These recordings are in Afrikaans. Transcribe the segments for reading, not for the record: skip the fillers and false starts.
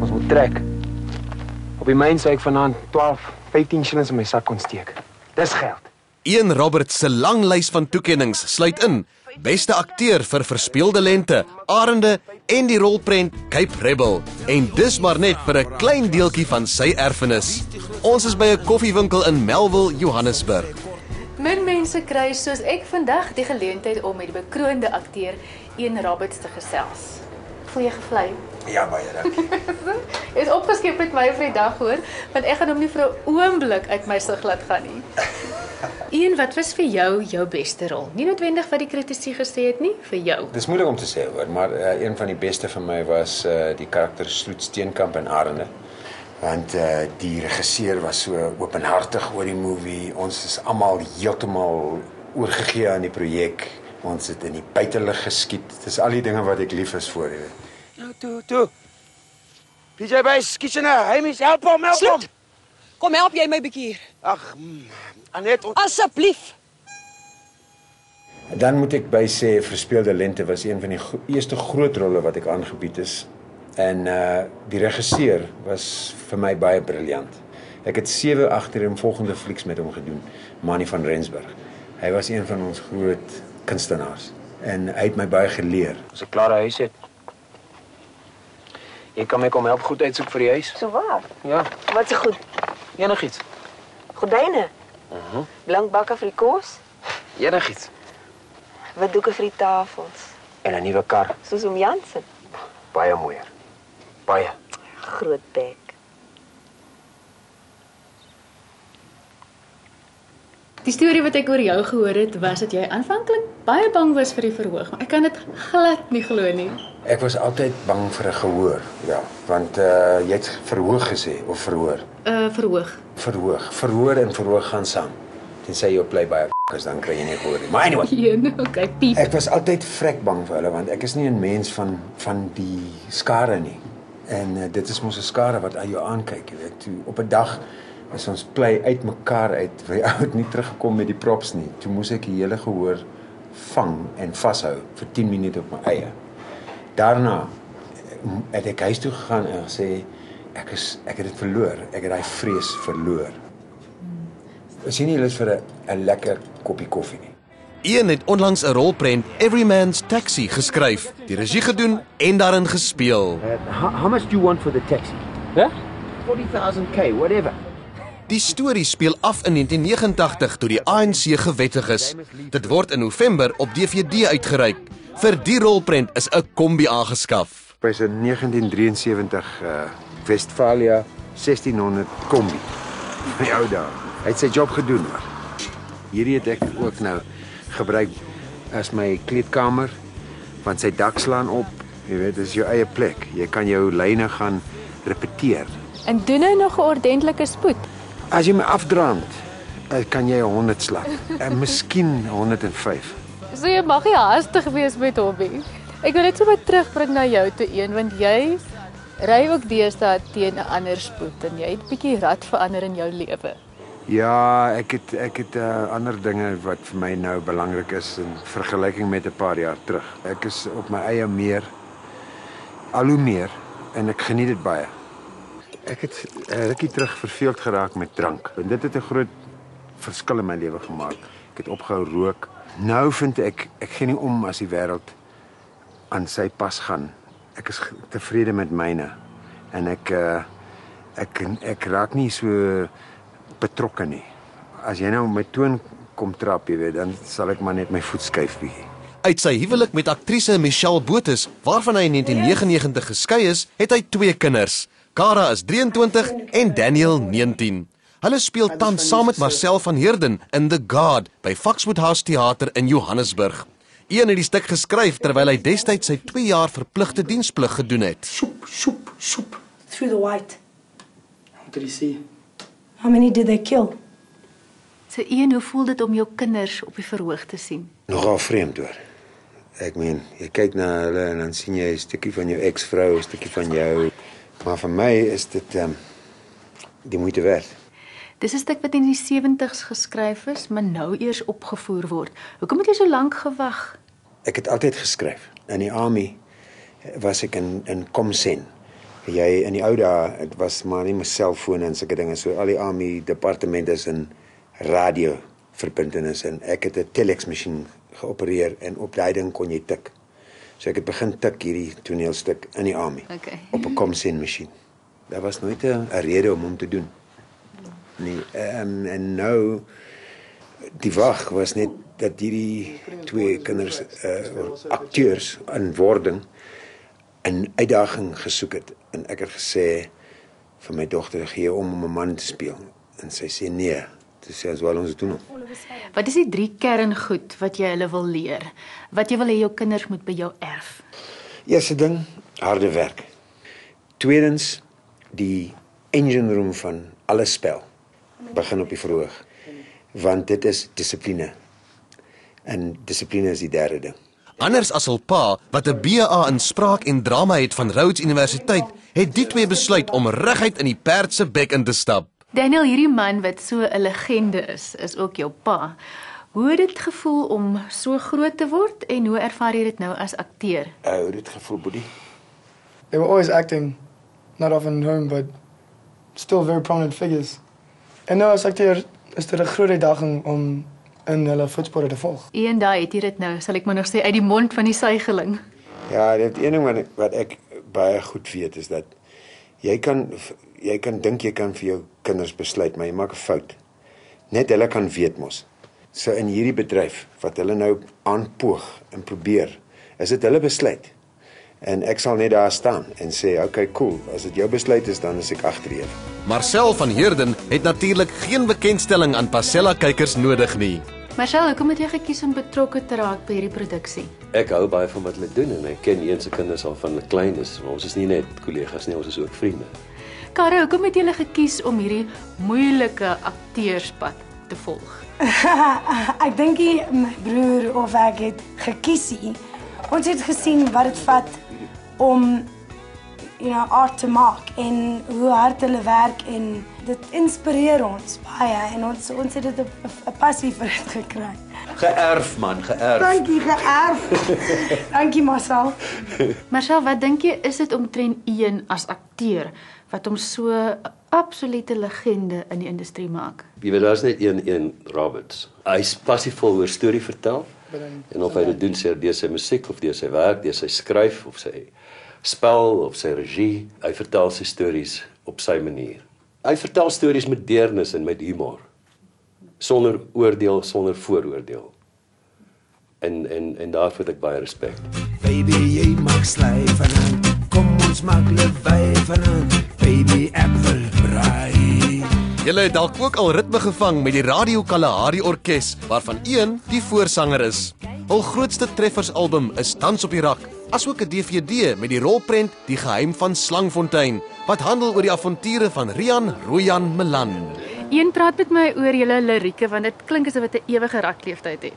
Ons moet trek. Op die myn sou ek vanaand 12, 15 shillings in my sak kon steek. Dis geld. Ian Roberts se lang lys van toekennings sluit in beste akteur vir Verspeelde Lente, Arende en die rolprent Cape Rebel. En dis maar net vir 'n klein deeltjie van sy erfenis. Ons is by 'n koffiewinkel in Melville, Johannesburg. Min mense kry soos ek vandag die geleentheid om met die bekroonde akteur Ian Roberts te gesels. Voel jy gevlei? Ja, baie dankie. Jy is opgeskep met my vir die dag hoor, want ek gaan hom nie vir 'n oomblik uit my sig laat gaan nie. Ian, wat was vir jou beste rol? Nie noodwendig wat die kritici gesê het nie, vir jou. Dis moeilik om te sê hoor, maar een van die beste vir my was die karakter Sloet Steenkamp in Arende. Want die regisseur was so openhartig oor die movie. Ons is almal heeltemal oorgegee aan die projek. Ons het in die buitelug geskiet. Dis al die dinge wat ek lief is vir, jy weet. Toe. PJ Base, Kitchener, Hamish, help hom. Sloet! Kom help jy my bietjie hier. Ag, Anet, Asseblief. Dan moet ek by sê Verspeelde Lente was een van die eerste groot rolle wat ek aangebied is. En die regisseur was vir my baie briljant. Ek het 7 agtereenvolgende flieks met hom gedoen, Manny van Rensburg. Hy was een van ons groot kunstenaars en hy het my baie geleer. As ek klaar huis het. Jy kan my kom help goed uitsoek vir die huis. So waar? Ja, Wat se goed? enigiets. Gordyne? Blank bakke vir die kos? Enigiets. Wat doeke vir die tafels? En 'n nuwe kar, Soos om Jansen. baie mooier. Baie. Groot bek. Die storie wat ek oor jou gehoor het, was dat jy aanvanklik baie bang was vir die verhoog, maar ek kan dit glad nie glo nie. Ek was altyd bang vir 'n gehoor, ja, want jy het verhoog gesê of verhoor. Verhoog. Verhoor en verhoog gaan saam. Tensy jy op baie is dan kry jy nie gehoor nie. Maar anyway, Okay, piep. ek was altyd vrek bang vir hulle want ek is nie 'n mens van die skare nie. En dit is mos 'n skare wat aan jou aankyk, jy weet. Toe op 'n dag is ons plei uitmekaar uit. Hy het nie teruggekom met die props nie. Toe moes ek die hele gehoor vang en vashou vir 10 minute op my eie. Daarna het ek huis toe gegaan en gesê ek het dit verloor. Ek het daai vrees verloor. Is jy nie lus vir 'n lekker koppie koffie nie? Ian het onlangs 'n rolprent Every Man's Taxi geskryf, die regie gedoen en daarin gespeel. How much do you want for the taxi? Huh? 40,000 whatever. Die storie speel af in 1989 toe die ANC gewettig is. Dit word in November op DVD uitgereik. Vir die rolprent is 'n kombi aangeskaf. By so 1973 Westfalia 1600 kombi. My ou dae. Hy het sy job gedoen hoor. Hierdie het ek ook nou gebruik as my kleedkamer want sy dak slaan op. Jy weet, dis jou eie plek. Jy kan jou lyne gaan repeteer. En doen hy nog 'n ordentlike spoed? As jy my afdraand, kan jy 100 slag. En miskien 105. So jy mag nie haastig wees met hobby. Ek wil net so wat terugbring na jou toe een, want jy ry ook deesdae teen 'n ander spoed en jy het bietjie rad verander in jou lewe. Ja, ek het ander dinge wat vir my nou belangrik is in vergelyking met 'n paar jaar terug. Ek is op my eie meer, al hoe meer, en ek geniet dit baie. Ek het rukkie terug verveeld geraak met drank. En dit het 'n groot verskil in my lewe gemaak. Ek het opgehou rook. Nou vind ek gee nie om as die wêreld aan sy pas gaan. Ek is tevrede met myne. En ek raak nie so betrokke nie. As jy nou op my toon kom trap, jy weet, dan sal ek maar net my voet skuif bietjie. Uit sy huwelik met aktrise Michelle Botes, waarvan hy in 1999 geskei is, het hy 2 kinders. Cara is 23 en Daniel 19. Hulle speel tans saam met Marcel van Heerden in The Guard by Foxwood House Theater in Johannesburg. Ian het die stuk geskryf terwyl hy destyds sy 2 jaar verpligte diensplig gedoen het. Shoop. Through the white. What did he see? How many did they kill? So Ian, hoe voel dit om jou kinders op die verhoog te sien? Nogal vreemd hoor. Ek meen, jy kyk na hulle en dan sien jy 'n stukkie van jou eksvrou, 'n stukkie van jou. Maar vir my is dit die moeite werd. Dis 'n stuk wat in die 70's geskryf is, maar nou eers opgevoer word. Hoekom het jy so lank gewag? Ek het altyd geskryf. In die army was ek in Comsen. Jy in die ou dae, dit was maar nie my selfoon en sulke dinge, so al die army departemente is in radio verbintenis en ek het 'n telex-masjien geopereer en op daai ding kon jy tik. So ek het begin tik hierdie toneelstuk in die army op 'n Comsen masjien. Daar was nooit 'n rede om hom te doen. Nee, en nou die wag was net dat hierdie twee kinders akteurs in wording 'n uitdaging gesoek het en ek het gesê vir my dogter gee om 'n man te speel en sy sê nee, toe sê as wel ons doen. Wat is die 3 kerngoed wat jy hulle wil leer? Wat jy wil hê jou kinders moet by jou erf? Eerste ding, harde werk. Tweedens, die engine room van alle spel begin op die verhoog, want dit is dissipline. En dissipline is die derde ding. Anders as hul pa, wat 'n BA in spraak en drama het van Rhodes Universiteit, het die twee besluit om reguit in die perd se bek in te stap. Daniel, hierdie man wat so 'n legende is ook jou pa. Hoe het dit gevoel om so groot te word en hoe ervaar jy dit nou as akteur? Hoe het dit gevoel, Boetie? They were always acting, not often home, but still very prominent figures. En nou as acteur is dit 'n groot uitdaging om in hulle voetspore te volg. Eendag het jy dit nou, sal ek maar nog sê, uit die mond van die suigeling. Ja, dit een ding wat ek baie goed weet is dat jy kan dink jy kan vir jou kinders besluit, maar jy maak 'n fout. Net hulle kan weet mos. So in hierdie bedryf wat hulle nou aanpoog en probeer, is dit hulle besluit. En ek sal net daar staan en sê, okay, cool, as dit jou besluit is, dan is ek agter jou. Marcel van Heerden het natuurlik geen bekendstelling aan Pasella kykers nodig nie. Marcel, hoekom het jy gekies om betrokke te raak by hierdie produksie? Ek hou baie van wat hulle doen en ek ken een se kinders al van hulle klein is. Ons is nie net kollegas nie, ons is ook vriende. Kara, hoekom het jy gekies om hierdie moeilike akteurspad te volg? Ek dink nie my broer of ek het gekies nie. Ons het gesien wat dit vat om art te maak en hoe hard hulle werk en dit inspireer ons baie en ons het dit 'n passie vir dit gekry. Geërf man, geërf. Dankie, geërf. Dankie Marcel. Marcel, wat dink jy is dit omtrent een as akteur wat hom so 'n absolute legende in die industrie maak? Jy weet, daar is net een Roberts. Hy's passievol oor storie vertel. En of hy dit doen deur sy musiek of deur sy werk, deur sy skryf of sy spel of sy regie, hy vertel sy stories op sy manier. Hy vertel stories met deernis en met humor. Sonder oordeel, sonder vooroordeel. En daarvoor het ek baie respek. Baby, jy mag sly vanaand. Kom ons maak lewy vanaand. Baby, ek wil braai. Julle het dalk ook al ritme gevang met die Radio Kalahari Orkees, waarvan een die voorsanger is. Hul grootste treffersalbum is Dans op die Rak, asook 'n DVD met die rolprent Die Geheim van Slangfontein, wat handel oor die avonture van Rian Royan Melan. Een praat met my oor julle lirieke, want dit klink asof dit 'n ewige rakleefdheid het.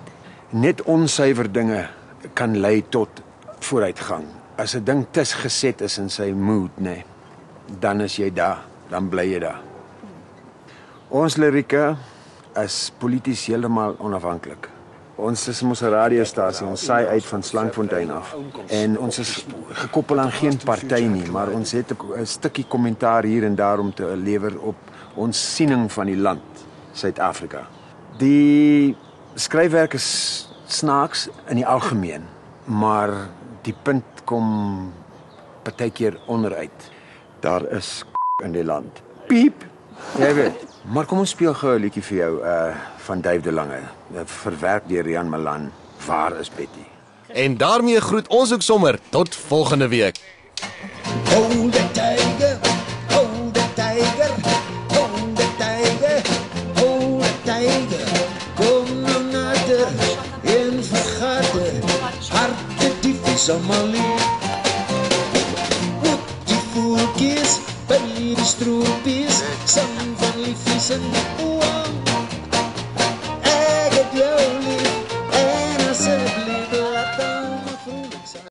Net onsuiwer dinge kan lei tot vooruitgang. As 'n ding tes geset is in sy mood, nee, dan is jy daar, dan bly jy daar. Ons lirieke is polities heeltemal onafhanklik. Ons is mos 'n radiostasie, ons saai uit van Slangfontein af. En ons is gekoppel aan geen party nie, maar ons het 'n stukkie kommentaar hier en daar om te lewer op ons siening van die land, Suid-Afrika. Die skryfwerk is snaaks in die algemeen, maar die punt kom partykeer onderuit. Daar is in die land. Piep! Jy weet. Maar kom ons speel gou 'n liedjie vir jou van Dave de Lange, verwerk deur Rian Melan. Waar is Betty? En daarmee groet ons ook sommer tot volgende week. Hold the tiger, hold the tiger, hold the tiger, hold the tiger. Kom nou nader en vergader, harte diefies allemaal lief. Moet die voeltjies by die stroopjes, sang van liefies in die oor. Ek het jou lief.